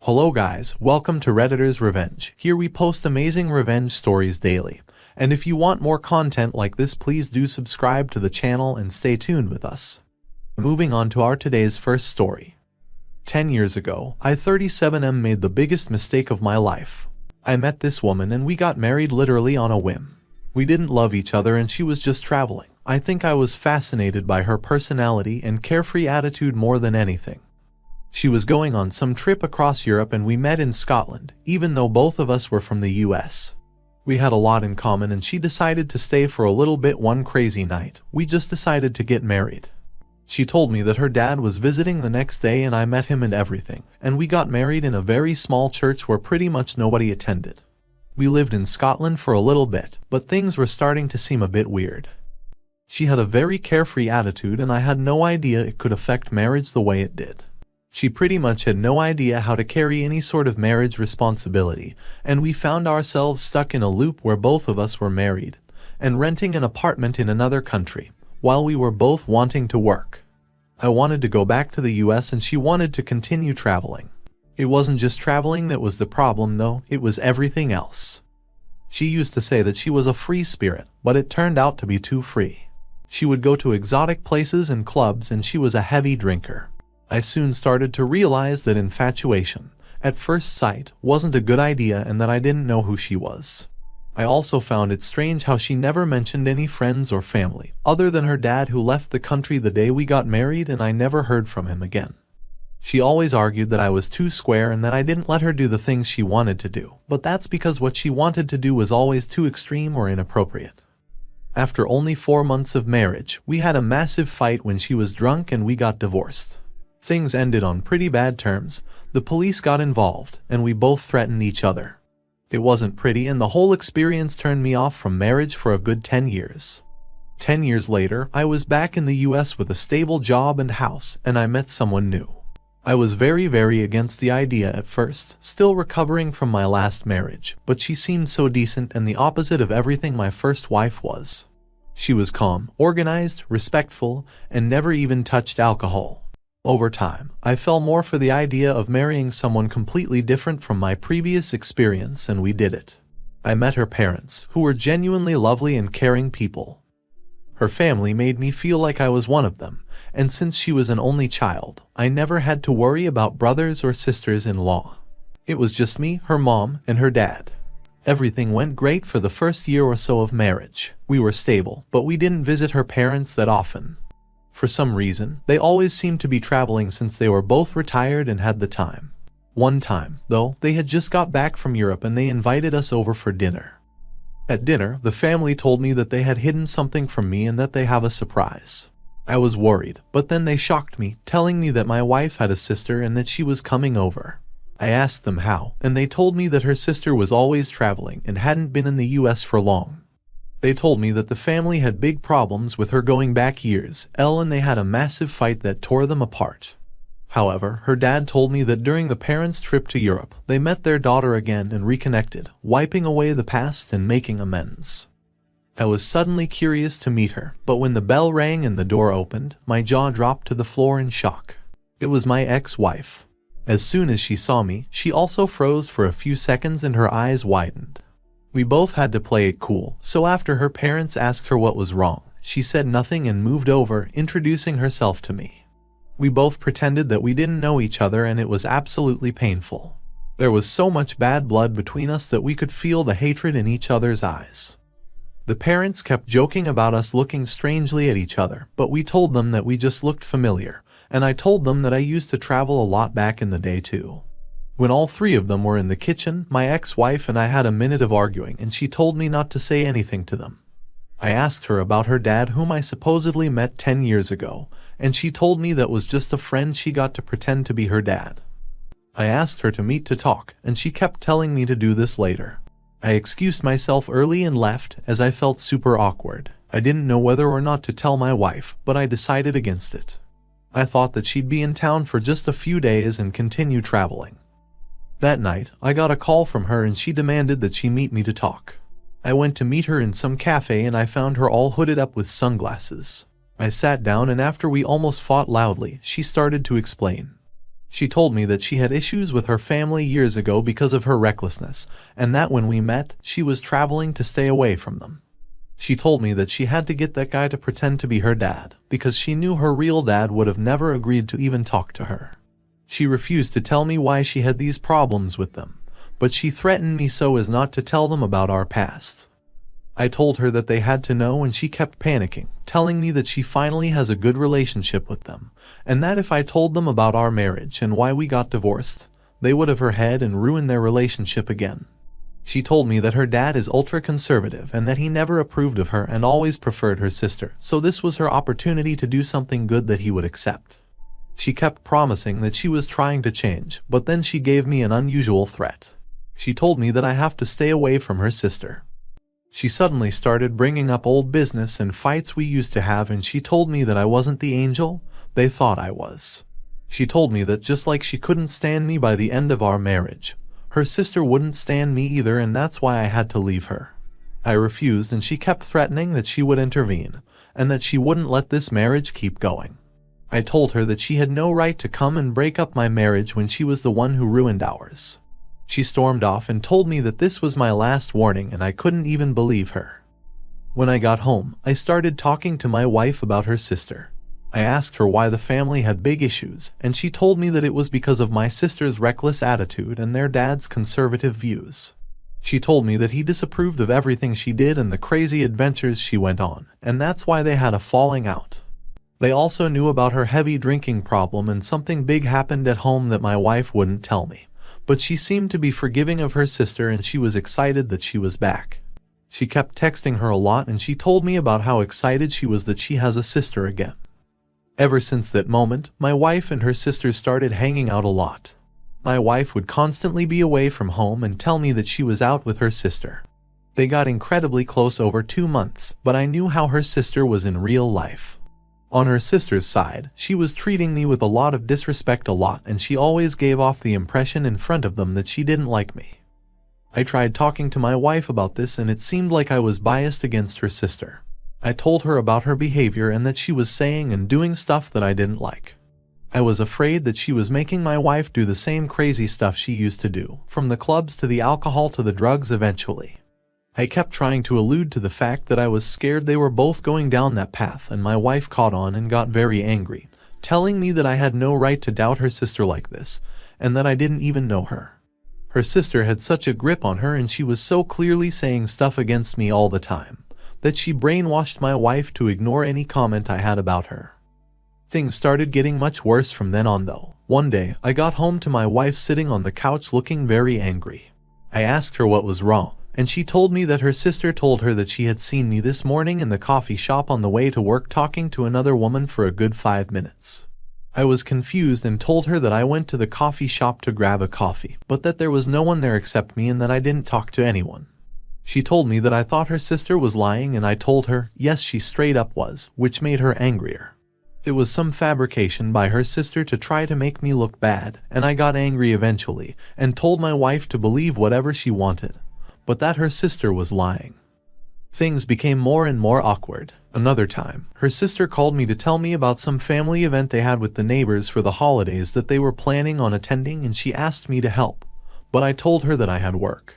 Hello guys, welcome to Redditor's Revenge. Here we post amazing revenge stories daily. And if you want more content like this, please do subscribe to the channel and stay tuned with us. Moving on to our today's first story. 10 years ago, I 37M made the biggest mistake of my life. I met this woman and we got married literally on a whim. We didn't love each other and she was just traveling. I think I was fascinated by her personality and carefree attitude more than anything. She was going on some trip across Europe and we met in Scotland, even though both of us were from the US. We had a lot in common and she decided to stay for a little bit one crazy night. We just decided to get married. She told me that her dad was visiting the next day and I met him and everything, and we got married in a very small church where pretty much nobody attended. We lived in Scotland for a little bit, but things were starting to seem a bit weird. She had a very carefree attitude and I had no idea it could affect marriage the way it did. She pretty much had no idea how to carry any sort of marriage responsibility, and we found ourselves stuck in a loop where both of us were married and renting an apartment in another country, while we were both wanting to work. I wanted to go back to the US and she wanted to continue traveling. It wasn't just traveling that was the problem though, it was everything else. She used to say that she was a free spirit, but it turned out to be too free. She would go to exotic places and clubs and she was a heavy drinker. I soon started to realize that infatuation, at first sight, wasn't a good idea and that I didn't know who she was. I also found it strange how she never mentioned any friends or family, other than her dad who left the country the day we got married and I never heard from him again. She always argued that I was too square and that I didn't let her do the things she wanted to do, but that's because what she wanted to do was always too extreme or inappropriate. After only 4 months of marriage, we had a massive fight when she was drunk and we got divorced. Things ended on pretty bad terms, the police got involved, and we both threatened each other. It wasn't pretty and the whole experience turned me off from marriage for a good 10 years. 10 years later, I was back in the US with a stable job and house, and I met someone new. I was very against the idea at first, still recovering from my last marriage, but she seemed so decent and the opposite of everything my first wife was. She was calm, organized, respectful, and never even touched alcohol. Over time, I fell more for the idea of marrying someone completely different from my previous experience, and we did it. I met her parents, who were genuinely lovely and caring people. Her family made me feel like I was one of them, and since she was an only child, I never had to worry about brothers or sisters-in-law. It was just me, her mom, and her dad. Everything went great for the first year or so of marriage. We were stable, but we didn't visit her parents that often. For some reason, they always seemed to be traveling since they were both retired and had the time. One time, though, they had just got back from Europe and they invited us over for dinner. At dinner, the family told me that they had hidden something from me and that they have a surprise. I was worried, but then they shocked me, telling me that my wife had a sister and that she was coming over. I asked them how, and they told me that her sister was always traveling and hadn't been in the US for long. They told me that the family had big problems with her going back years, and they had a massive fight that tore them apart. However, her dad told me that during the parents' trip to Europe, they met their daughter again and reconnected, wiping away the past and making amends. I was suddenly curious to meet her, but when the bell rang and the door opened, my jaw dropped to the floor in shock. It was my ex-wife. As soon as she saw me, she also froze for a few seconds and her eyes widened. We both had to play it cool, so after her parents asked her what was wrong, she said nothing and moved over, introducing herself to me. We both pretended that we didn't know each other and it was absolutely painful. There was so much bad blood between us that we could feel the hatred in each other's eyes. The parents kept joking about us looking strangely at each other, but we told them that we just looked familiar, and I told them that I used to travel a lot back in the day too. When all three of them were in the kitchen, my ex-wife and I had a minute of arguing and she told me not to say anything to them. I asked her about her dad whom I supposedly met 10 years ago, and she told me that was just a friend she got to pretend to be her dad. I asked her to meet to talk, and she kept telling me to do this later. I excused myself early and left as I felt super awkward. I didn't know whether or not to tell my wife, but I decided against it. I thought that she'd be in town for just a few days and continue traveling. That night, I got a call from her and she demanded that she meet me to talk. I went to meet her in some cafe and I found her all hooded up with sunglasses. I sat down and after we almost fought loudly, she started to explain. She told me that she had issues with her family years ago because of her recklessness, and that when we met, she was traveling to stay away from them. She told me that she had to get that guy to pretend to be her dad, because she knew her real dad would have never agreed to even talk to her. She refused to tell me why she had these problems with them, but she threatened me so as not to tell them about our past. I told her that they had to know, and she kept panicking, telling me that she finally has a good relationship with them, and that if I told them about our marriage and why we got divorced, they would have her head and ruin their relationship again. She told me that her dad is ultra-conservative and that he never approved of her and always preferred her sister, so this was her opportunity to do something good that he would accept. She kept promising that she was trying to change, but then she gave me an unusual threat. She told me that I have to stay away from her sister. She suddenly started bringing up old business and fights we used to have, and she told me that I wasn't the angel they thought I was. She told me that just like she couldn't stand me by the end of our marriage, her sister wouldn't stand me either, and that's why I had to leave her. I refused, and she kept threatening that she would intervene, and that she wouldn't let this marriage keep going. I told her that she had no right to come and break up my marriage when she was the one who ruined ours. She stormed off and told me that this was my last warning, and I couldn't even believe her. When I got home, I started talking to my wife about her sister. I asked her why the family had big issues, and she told me that it was because of my sister's reckless attitude and their dad's conservative views. She told me that he disapproved of everything she did and the crazy adventures she went on, and that's why they had a falling out. They also knew about her heavy drinking problem, and something big happened at home that my wife wouldn't tell me. But she seemed to be forgiving of her sister, and she was excited that she was back. She kept texting her a lot, and she told me about how excited she was that she has a sister again. Ever since that moment, my wife and her sister started hanging out a lot. My wife would constantly be away from home and tell me that she was out with her sister. They got incredibly close over 2 months, but I knew how her sister was in real life. On her sister's side, she was treating me with a lot of disrespect and she always gave off the impression in front of them that she didn't like me. I tried talking to my wife about this, and it seemed like I was biased against her sister. I told her about her behavior and that she was saying and doing stuff that I didn't like. I was afraid that she was making my wife do the same crazy stuff she used to do, from the clubs to the alcohol to the drugs eventually. I kept trying to allude to the fact that I was scared they were both going down that path, and my wife caught on and got very angry, telling me that I had no right to doubt her sister like this, and that I didn't even know her. Her sister had such a grip on her, and she was so clearly saying stuff against me all the time, that she brainwashed my wife to ignore any comment I had about her. Things started getting much worse from then on though. One day, I got home to my wife sitting on the couch looking very angry. I asked her what was wrong, and she told me that her sister told her that she had seen me this morning in the coffee shop on the way to work talking to another woman for a good 5 minutes. I was confused and told her that I went to the coffee shop to grab a coffee, but that there was no one there except me and that I didn't talk to anyone. She told me that I thought her sister was lying, and I told her, yes, she straight up was, which made her angrier. It was some fabrication by her sister to try to make me look bad, and I got angry eventually, and told my wife to believe whatever she wanted, but that her sister was lying. Things became more and more awkward. Another time, her sister called me to tell me about some family event they had with the neighbors for the holidays that they were planning on attending, and she asked me to help, but I told her that I had work.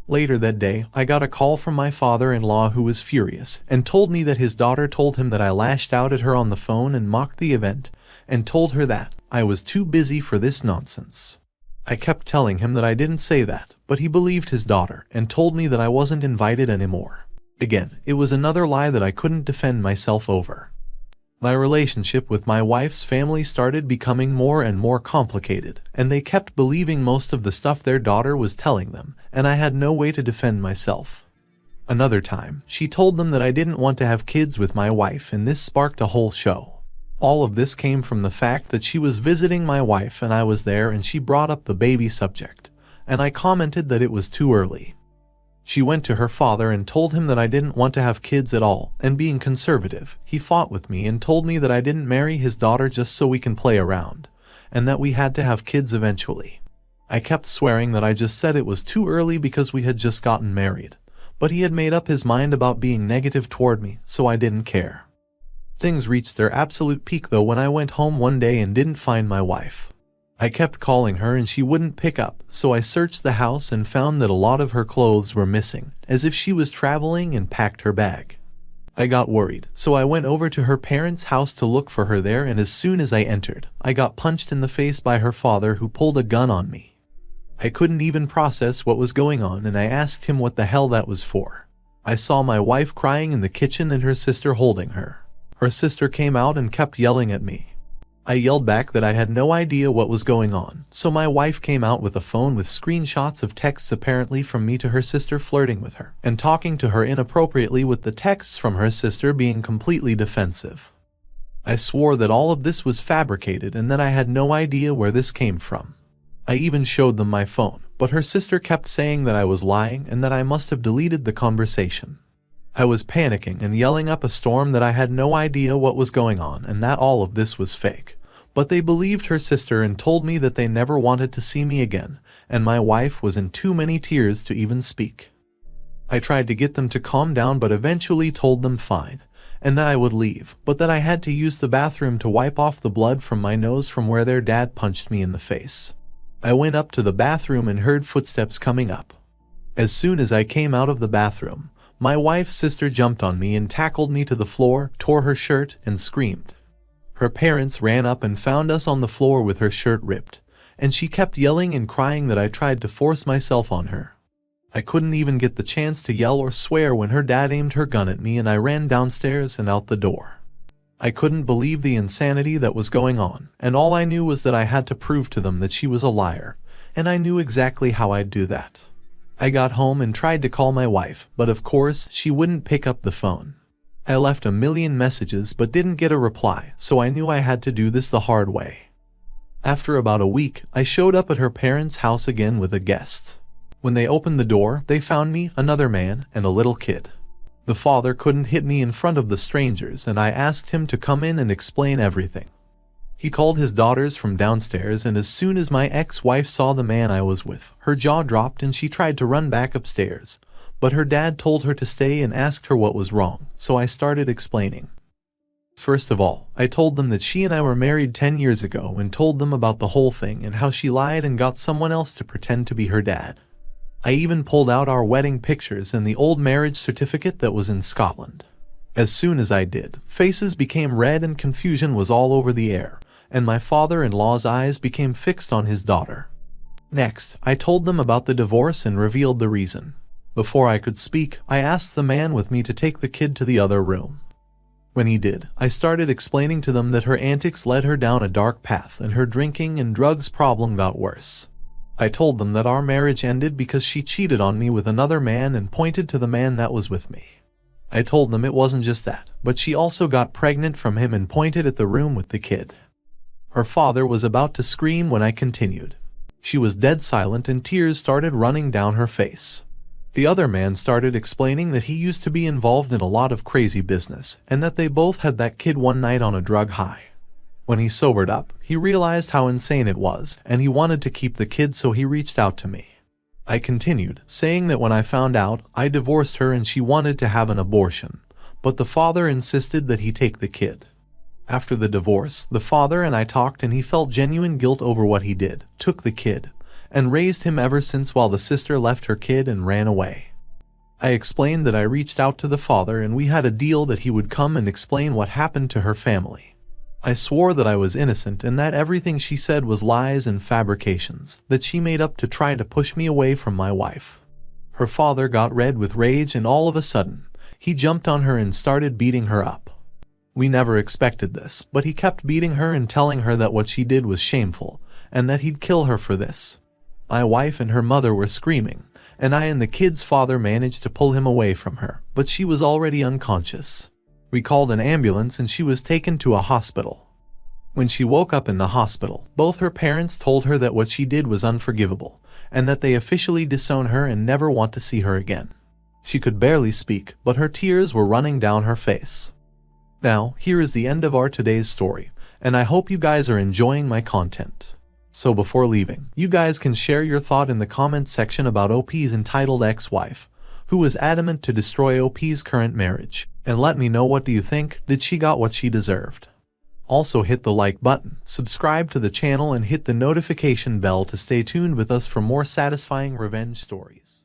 Later that day, I got a call from my father-in-law, who was furious and told me that his daughter told him that I lashed out at her on the phone and mocked the event, and told her that I was too busy for this nonsense. I kept telling him that I didn't say that, but he believed his daughter and told me that I wasn't invited anymore. Again, it was another lie that I couldn't defend myself over. My relationship with my wife's family started becoming more and more complicated, and they kept believing most of the stuff their daughter was telling them, and I had no way to defend myself. Another time, she told them that I didn't want to have kids with my wife, and this sparked a whole show. All of this came from the fact that she was visiting my wife and I was there, and she brought up the baby subject, and I commented that it was too early. She went to her father and told him that I didn't want to have kids at all, and being conservative, he fought with me and told me that I didn't marry his daughter just so we can play around, and that we had to have kids eventually. I kept swearing that I just said it was too early because we had just gotten married, but he had made up his mind about being negative toward me, so I didn't care. Things reached their absolute peak though when I went home one day and didn't find my wife. I kept calling her and she wouldn't pick up, so I searched the house and found that a lot of her clothes were missing, as if she was traveling and packed her bag. I got worried, so I went over to her parents' house to look for her there, and as soon as I entered, I got punched in the face by her father, who pulled a gun on me. I couldn't even process what was going on, and I asked him what the hell that was for. I saw my wife crying in the kitchen and her sister holding her. Her sister came out and kept yelling at me. I yelled back that I had no idea what was going on, so my wife came out with a phone with screenshots of texts apparently from me to her sister flirting with her, and talking to her inappropriately, with the texts from her sister being completely defensive. I swore that all of this was fabricated and that I had no idea where this came from. I even showed them my phone, but her sister kept saying that I was lying and that I must have deleted the conversation. I was panicking and yelling up a storm that I had no idea what was going on and that all of this was fake. But they believed her sister and told me that they never wanted to see me again, and my wife was in too many tears to even speak. I tried to get them to calm down, but eventually told them fine, and that I would leave, but that I had to use the bathroom to wipe off the blood from my nose from where their dad punched me in the face. I went up to the bathroom and heard footsteps coming up. As soon as I came out of the bathroom, my wife's sister jumped on me and tackled me to the floor, tore her shirt, and screamed. Her parents ran up and found us on the floor with her shirt ripped, and she kept yelling and crying that I tried to force myself on her. I couldn't even get the chance to yell or swear when her dad aimed her gun at me and I ran downstairs and out the door. I couldn't believe the insanity that was going on, and all I knew was that I had to prove to them that she was a liar, and I knew exactly how I'd do that. I got home and tried to call my wife, but of course she wouldn't pick up the phone. I left a million messages but didn't get a reply, so I knew I had to do this the hard way. After about a week, I showed up at her parents' house again with a guest. When they opened the door, they found me, another man, and a little kid. The father couldn't hit me in front of the strangers, and I asked him to come in and explain everything. He called his daughters from downstairs, and as soon as my ex-wife saw the man I was with, her jaw dropped and she tried to run back upstairs. But her dad told her to stay and asked her what was wrong, so I started explaining. First of all, I told them that she and I were married 10 years ago and told them about the whole thing and how she lied and got someone else to pretend to be her dad. I even pulled out our wedding pictures and the old marriage certificate that was in Scotland. As soon as I did, faces became red and confusion was all over the air, and my father-in-law's eyes became fixed on his daughter. Next, I told them about the divorce and revealed the reason. Before I could speak, I asked the man with me to take the kid to the other room. When he did, I started explaining to them that her antics led her down a dark path and her drinking and drugs problem got worse. I told them that our marriage ended because she cheated on me with another man and pointed to the man that was with me. I told them it wasn't just that, but she also got pregnant from him and pointed at the room with the kid. Her father was about to scream when I continued. She was dead silent and tears started running down her face. The other man started explaining that he used to be involved in a lot of crazy business and that they both had that kid one night on a drug high. When he sobered up, he realized how insane it was and he wanted to keep the kid, so he reached out to me. I continued, saying that when I found out, I divorced her and she wanted to have an abortion, but the father insisted that he take the kid. After the divorce, the father and I talked and he felt genuine guilt over what he did, took the kid, and raised him ever since while the sister left her kid and ran away. I explained that I reached out to the father and we had a deal that he would come and explain what happened to her family. I swore that I was innocent and that everything she said was lies and fabrications that she made up to try to push me away from my wife. Her father got red with rage and all of a sudden, he jumped on her and started beating her up. We never expected this, but he kept beating her and telling her that what she did was shameful and that he'd kill her for this. My wife and her mother were screaming, and I and the kid's father managed to pull him away from her, but she was already unconscious. We called an ambulance and she was taken to a hospital. When she woke up in the hospital, both her parents told her that what she did was unforgivable, and that they officially disown her and never want to see her again. She could barely speak, but her tears were running down her face. Now, here is the end of our today's story, and I hope you guys are enjoying my content. So before leaving, you guys can share your thought in the comment section about OP's entitled ex-wife, who was adamant to destroy OP's current marriage, and let me know, what do you think? Did she got what she deserved? Also hit the like button, subscribe to the channel and hit the notification bell to stay tuned with us for more satisfying revenge stories.